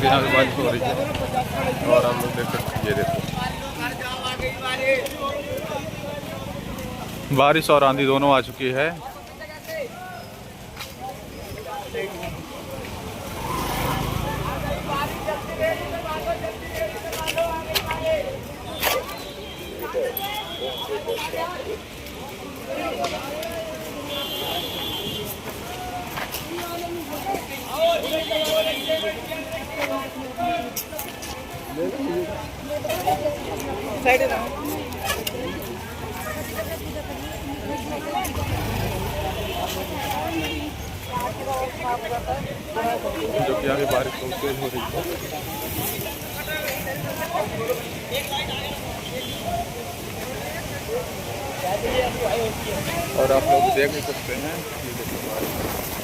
क्योंकि यहाँ पे बारिश हो रही है। और आप लोग देख सकते हैं, ये देखो बारिश और आंधी दोनों आ चुकी है। जो कि आगे बारिश बहुत तेज हो रही है। और आप लोग देख भी सकते हैं, ये देखो बारिश।